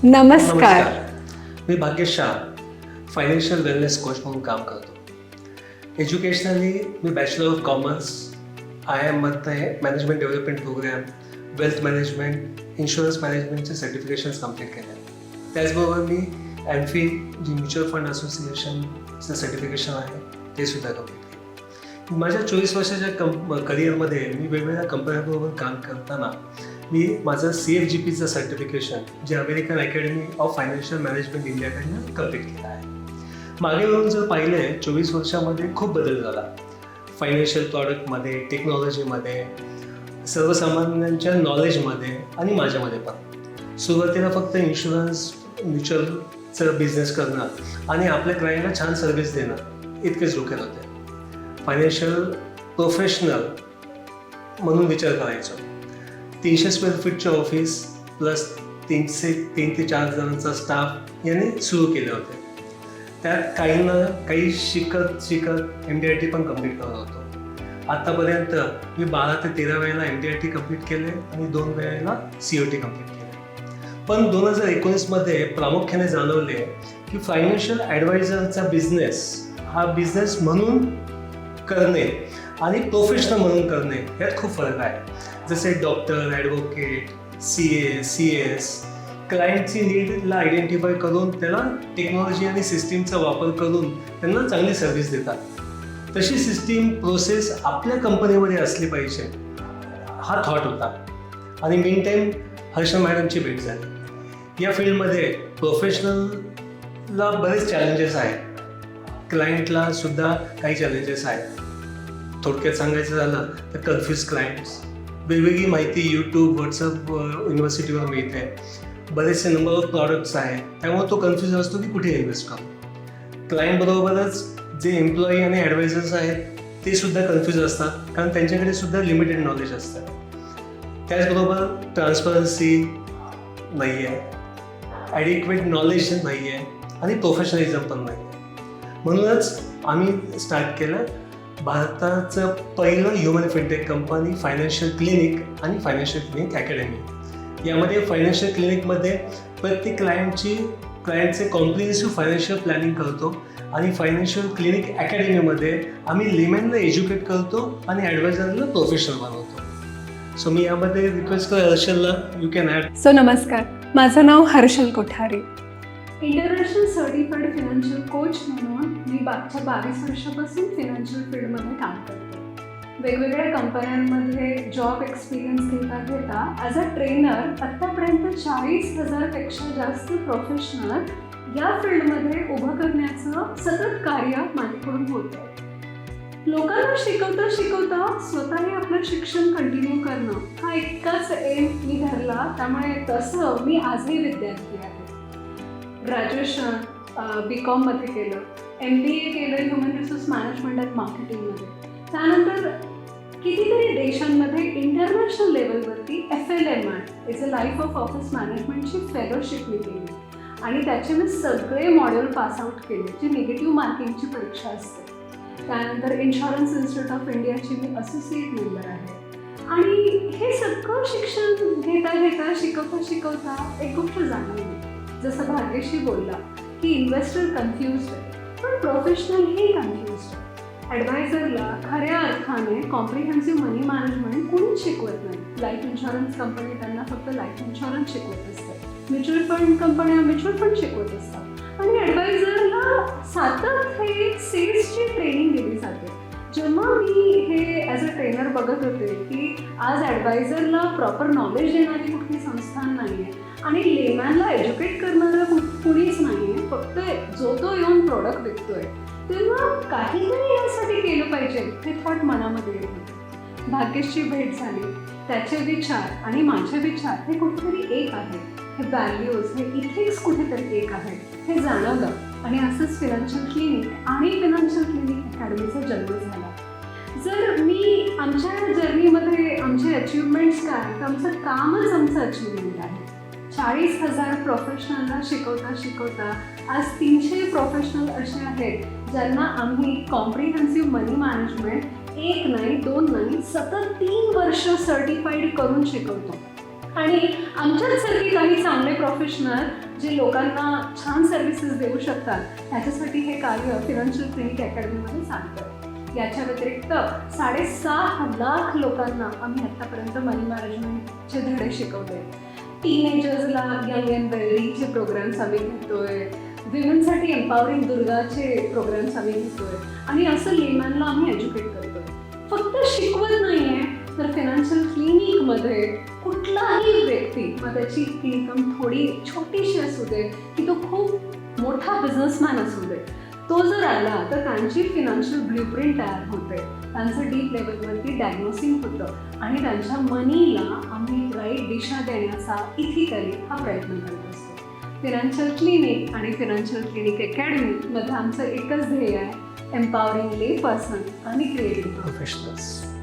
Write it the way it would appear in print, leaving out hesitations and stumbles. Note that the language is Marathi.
नमस्कार. मी Bhagyesh Shah financial wellness coach म्हणून काम करतो. एज्युकेशनली मी बॅचलर ऑफ कॉमर्स IIM-मध्ये management development programme, wealth management, insurance मॅनेजमेंटचे सर्टिफिकेशन्स कंप्लीट केले. त्याचबरोबर मी MPhil जी म्युच्युअल फंड असोसिएशनचं सर्टिफिकेशन आहे ते सुद्धा कंप्लीट केलं. माझ्या 24 वर्षाच्या करिअरमध्ये मी वेगवेगळ्या कंपन्यांबरोबर काम करताना मी माझं CFGPचं सर्टिफिकेशन जे American academy of financial management इंडियाकडनं कंप्लीट केलं आहे. मागे वळून जर पाहिलं आहे 24 वर्षामध्ये खूप बदल झाला. फायनान्शियल प्रॉडक्टमध्ये, टेक्नॉलॉजीमध्ये, सर्वसामान्यांच्या नॉलेजमध्ये आणि माझ्यामध्ये पण. सुरुवातीला फक्त इन्शुरन्स, म्युच्युअलचं बिझनेस करणं आणि आपल्या क्लायंटला छान सर्व्हिस देणं इतकेच डोक्यात होते. फायनान्शियल प्रोफेशनल म्हणून विचार करायचो. 300 स्क्वेअर फीटचे ऑफिस प्लस 3 ते 4 जणांचा स्टाफ यांनी सुरू केले होते. त्यात काही शिकत MDIT पण कंप्लीट करत होतो. आत्तापर्यंत मी 12 ते 13 वेळेला MDIT कंप्लीट केले आणि 2 वेळेला COT कंप्लीट केले. पण 2019मध्ये प्रामुख्याने जाणवले की फायनान्शियल ॲडवायझरचा बिझनेस हा बिझनेस म्हणून करणे आणि प्रोफेशनल म्हणून करणे यात खूप फरक आहे. जसे डॉक्टर, ॲडव्होकेट, CA, CS क्लायंटची नीडला आयडेंटिफाय करून त्याला टेक्नॉलॉजी आणि सिस्टीमचा वापर करून त्यांना चांगली सर्व्हिस देतात. तशी सिस्टीम प्रोसेस आपल्या कंपनीमध्ये असली पाहिजे हा थॉट होता. आणि मीन टाईम हर्षल मॅडमची भेट झाली. या फील्डमध्ये प्रोफेशनलला बरेच चॅलेंजेस आहेत, क्लायंटला सुद्धा काही चॅलेंजेस आहेत. थोडक्यात सांगायचं झालं तर कन्फ्यूज क्लायंट्स, वेगवेगळी माहिती यूट्यूब, व्हॉट्सअप, युनिव्हर्सिटीवर मिळते, बरेचसे नंबर ऑफ प्रॉडक्ट्स आहेत, त्यामुळे तो कन्फ्यूज असतो की कुठे इन्व्हेस्ट करू. क्लायंटबरोबरच जे एम्प्लॉई आणि ॲडवायझर्स आहेत ते सुद्धा कन्फ्यूज असतात, कारण त्यांच्याकडे सुद्धा लिमिटेड नॉलेज असतं. त्याचबरोबर ट्रान्सपरन्सी नाही आहे, ॲडिक्वेट नॉलेज नाही आहे आणि प्रोफेशनलिझम पण नाही आहे. म्हणूनच आम्ही स्टार्ट केलं भारताचं पहिलं human fintech company financial clinic आणि फायनान्शियल क्लिनिक अकॅडमी. यामध्ये फायनान्शियल क्लिनिकमध्ये प्रत्येक क्लायंटचे कॉम्प्रिहेन्सिव्ह फायनान्शियल प्लॅनिंग करतो आणि फायनान्शियल क्लिनिक अकॅडमीमध्ये आम्ही लेमॅनला एज्युकेट करतो आणि ॲडवायझरला प्रोफेशनल बनवतो. सो मी यामध्ये रिक्वेस्ट करेन हर्षलला, यू कॅन ॲड. सो नमस्कार, माझं नाव Harshal Kothari. International certified financial coach म्हणून मी मागच्या 22 वर्षापासून फायनान्शियल फील्डमध्ये काम करते. वेगवेगळ्या कंपन्यांमध्ये जॉब एक्सपिरियन्स घेता ॲज अ ट्रेनर आत्तापर्यंत 40,000पेक्षा जास्त प्रोफेशनल या फील्डमध्ये उभं करण्याचं सतत कार्य माझ्याकडून होत आहे. लोकांना शिकवता स्वतःही आपलं शिक्षण कंटिन्यू करणं हा इतकाच एम मी धरला. त्यामुळे तसं मी आजही विद्यार्थी आहे. ग्रॅज्युएशन BCom केलं, MBA केलं ह्युमन रिसोर्स मॅनेजमेंट अँड मार्केटिंगमध्ये. त्यानंतर कितीतरी देशांमध्ये इंटरनॅशनल लेवलवरती FLMI is a life of office मॅनेजमेंटची फेलोशिप मी केली आणि त्याचे मी सगळे मॉड्यूल पासआउट केले, जी निगेटिव्ह मार्किंगची परीक्षा असते. त्यानंतर इन्शुरन्स इन्स्टिट्यूट ऑफ इंडियाची मी असोसिएट मेंबर आहे. आणि हे सगळं शिक्षण घेता शिकवता एक गोष्ट जाणवली, जसं भाग्यशी बोलला की इन्व्हेस्टर कन्फ्युज्ड आहे पण प्रोफेशनल हे कन्फ्युज्ड आहे. ॲडवायझरला खऱ्या अर्थाने कॉम्प्रिहेन्सिव्ह मनी मॅनेजमेंट कोणीच शिकवत नाही. लाईफ इन्शुरन्स कंपनी त्यांना फक्त लाईफ इन्शुरन्स शिकवत असते, म्युच्युअल फंड कंपन्या म्युच्युअल फंड शिकवत असतात आणि ॲडवायझरला सतत हे सेल्सची ट्रेनिंग दिली जाते. जेव्हा मी हे ॲज अ ट्रेनर बघत होते की आज ॲडवायझरला प्रॉपर नॉलेज देणारी कुठली संस्था नाही आहे आणि लेमॅनला एज्युकेट करणारं कुणीच नाही आहे, फक्त जो तो येऊन प्रोडक्ट विकतोय, तेव्हा काहीतरी यासाठी केलं पाहिजे हे थॉट मनामध्ये येत होते. भाग्येशची भेट झाली, त्याचे विचार आणि माझे विचार हे कुठेतरी एक आहे, हे व्हॅल्यूज, हे इथिक्स कुठेतरी एक आहे हे जाणवलं आणि असंच फायनान्शियल क्लिनिक आणि फायनान्शियल क्लिनिक अकॅडमीचा जन्म झाला. जर मी आमच्या जर्नीमध्ये आमचे अचिव्हमेंट्स काय, तर आमचं कामच आमचं अचिव्हमेंट आहे. 40,000 प्रोफेशनलला शिकवता आज 300 प्रोफेशनल असे आहेत ज्यांना आम्ही कॉम्प्रिहेन्सिव्ह मनी मॅनेजमेंट 1 नाही 2 नाही सतत 3 वर्ष सर्टिफाईड करून शिकवतो. आणि आमच्याचसारखे काही चांगले प्रोफेशनल जे लोकांना छान सर्व्हिसेस देऊ शकतात त्याच्यासाठी हे कार्य फिनान्शियल क्लिनिक अकॅडमीमध्ये चालतं. याच्या व्यतिरिक्त 6.5 लाख लोकांना आम्ही आत्तापर्यंत मनी मॅनेजमेंटचे धडे शिकवले. टीनेजर्सला यंग अँड वेल्दीचे प्रोग्राम्स आम्ही घेतोय, विमेनसाठी एम्पॉवरिंग दुर्गाचे प्रोग्राम्स आम्ही घेतोय आणि असं लेमॅनला आम्ही एज्युकेट करतोय. फक्त शिकवत नाहीये तर फिनान्शियल क्लिनिकमध्ये कुठलाही व्यक्ती मग त्याची इन्कम थोडी छोटीशी असू दे की तो खूप मोठा बिझनेसमॅन असू दे, तो जर आला तर त्यांची फिनान्शियल ब्ल्यूप्रिंट तयार होते, त्यांचं डीप लेवलवरती डायग्नोसिंग होतं आणि त्यांच्या मनीला आम्ही राईट दिशा देण्याचा इथिकली हा प्रयत्न करत असतो. फिनान्शियल क्लिनिक आणि फिनान्शियल क्लिनिक अकॅडमीमध्ये आमचं एकच ध्येय आहे, एम्पॉवरिंग ले पर्सन आणि क्रिएटिव्ह प्रोफेशनल्स.